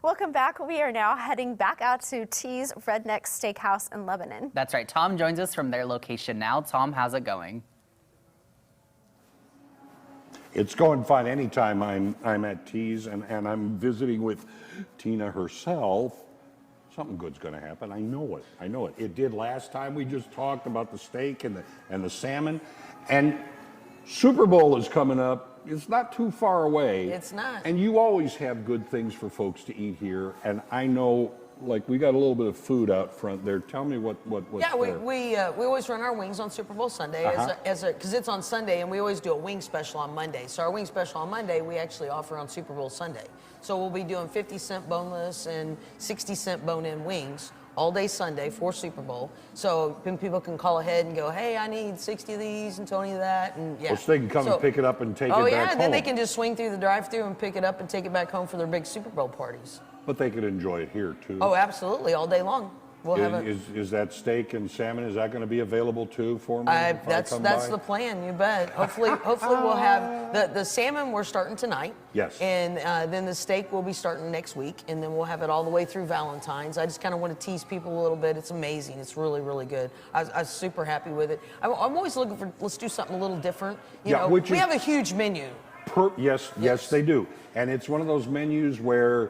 Welcome back. We are now heading back out to T's Redneck Steakhouse in Lebanon. That's right. Tom joins us from their location now. Tom, how's it going? It's going fine. Anytime I'm at T's and I'm visiting with Tina herself, something good's going to happen. I know it. I know it. It did last time. We just talked about the steak and the salmon. And Super Bowl is coming up. It's not too far away. It's not. And you always have good things for folks to eat here. And I know, like, we got a little bit of food out front there. Tell me what's yeah, there. we always run our wings on Super Bowl Sunday because it's on Sunday, and we always do a wing special on Monday. So our wing special on Monday we actually offer on Super Bowl Sunday. So we'll be doing 50-cent boneless and 60-cent bone-in wings all day Sunday for Super Bowl. So then people can call ahead and go, hey, I need 60 of these and 20 of that, and yeah. Well, so they can come and pick it up and take it back home. Oh yeah, and then they can just swing through the drive-thru and pick it up and take it back home for their big Super Bowl parties. But they could enjoy it here too. Oh, absolutely, all day long. We'll have it. Is that steak and salmon? Is that going to be available too for me? That's the plan. You bet. Hopefully we'll have the salmon. We're starting tonight. Yes. And then the steak will be starting next week, and then we'll have it all the way through Valentine's. I just kind of want to tease people a little bit. It's amazing. It's really, really good. I was super happy with it. I'm always looking for, let's do something a little different. You know, we have a huge menu. Yes, they do. And it's one of those menus where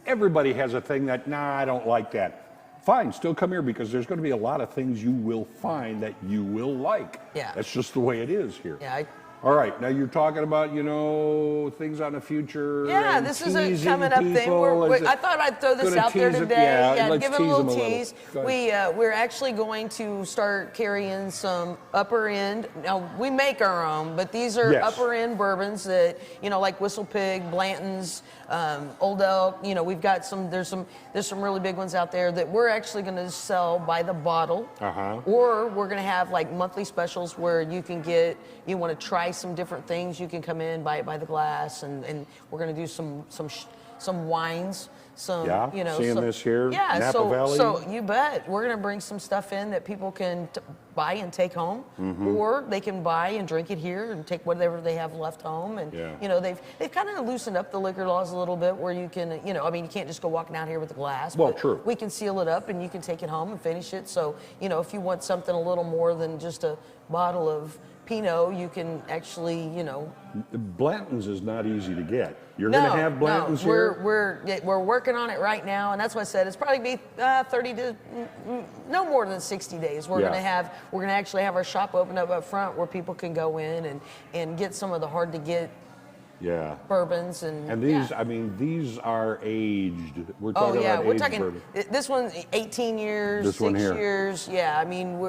everybody has a thing that, nah, I don't like that. Fine, still come here, because there's going to be a lot of things you will find that you will like. Yeah. That's just the way it is here. Yeah. All right, now you're talking about, things on the future. Yeah, this is a coming up thing. I thought I'd throw this out there today. Yeah, give it a little tease. We're actually going to start carrying some upper end. Now, we make our own, but these are upper end bourbons that, like Whistle Pig, Blanton's, Old Elk. We've got there's some really big ones out there that we're actually going to sell by the bottle. Or we're going to have like monthly specials where you can you want to try some different things, you can come in, buy it by the glass, and we're going to do some wines, seeing this here, Napa Valley. So you bet we're going to bring some stuff in that people can buy and take home, or they can buy and drink it here and take whatever they have left home. And they've kind of loosened up the liquor laws a little bit, where you can, you can't just go walking out here with a glass. Well, but true. We can seal it up and you can take it home and finish it. So if you want something a little more than just a bottle of Pinot, you can actually, Blanton's is not easy to get. You're going to have Blanton's here? We're working on it right now, and that's why I said it's probably be 30 to no more than 60 days. We're going to actually have our shop open up front where people can go in and get some of the hard to get bourbons and these, I mean, these are aged. We're talking about we're aged talking. bourbon. This one's 18 years, this 6 years. Yeah, I mean,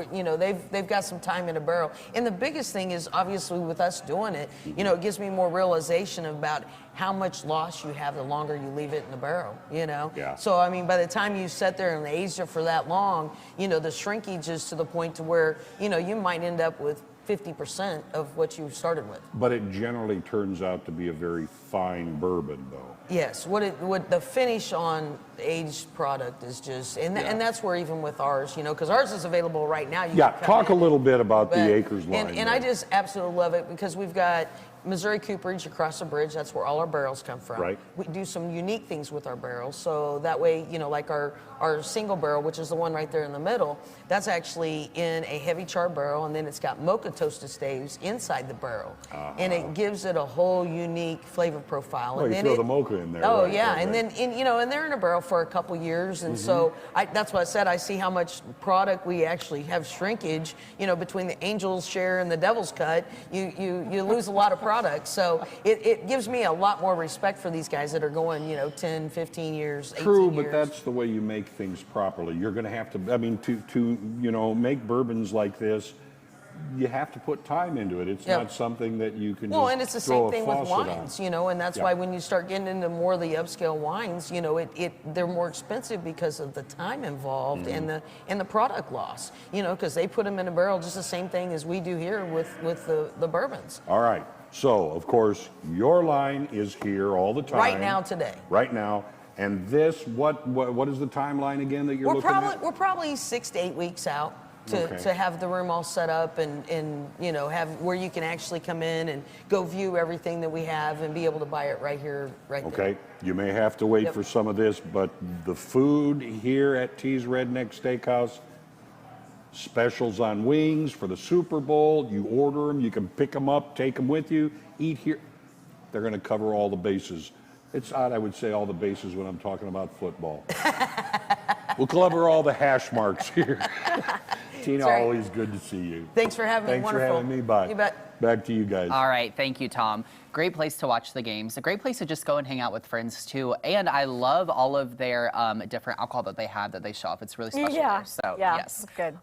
they've got some time in a barrel. And the biggest thing is obviously with us doing it, it gives me more realization about how much loss you have the longer you leave it in the barrel. Yeah. So I mean, by the time you sit there and age it for that long, the shrinkage is to the point to where you might end up with 50% of what you started with. But it generally turns out to be a very fine bourbon, though. Yes, what the finish on aged product is just, and that's where even with ours, because ours is available right now. Talk a little bit about the Acres line. And I just absolutely love it because we've got Missouri cooperage across the bridge. That's where all our barrels come from. Right. We do some unique things with our barrels. So that way, like our single barrel, which is the one right there in the middle, that's actually in a heavy char barrel, and then it's got mocha toasted staves inside the barrel. And it gives it a whole unique flavor profile. Well, and you then throw the mocha in there. Oh, right, yeah. right, And then, and they're in a barrel for a couple years. And so that's what I said. I see how much product we actually have shrinkage, between the angel's share and the devil's cut. You lose a lot of product. So it gives me a lot more respect for these guys that are going, 10, 15 years, 18 True, years. but that's the way you make things properly. You're going to have to, I mean, to make bourbons like this, you have to put time into it. It's not something that you can just and it's the same thing with wines, on. And that's why when you start getting into more of the upscale wines, they're more expensive because of the time involved and the product loss, because they put them in a barrel just the same thing as we do here with the bourbons. All right. So, of course, your line is here all the time. Right now, today. Right now. And this, what is the timeline again that you're looking at? We're probably 6 to 8 weeks out. to have the room all set up and you know, have where you can actually come in and go view everything that we have and be able to buy it right here, right there. Okay, you may have to wait for some of this, but the food here at T's Redneck Steakhouse, specials on wings for the Super Bowl. You order them, you can pick them up, take them with you, eat here. They're going to cover all the bases. It's odd I would say all the bases when I'm talking about football. We'll cover all the hash marks here. Tina, right. always good to see you. Thanks for having me. Thanks Wonderful. for having me. Bye. You bet. Back to you guys. All right, thank you, Tom. Great place to watch the games. A great place to just go and hang out with friends too. And I love all of their different alcohol that they have that they show off. It's really special. Yeah. There. So Yeah. yes, Good.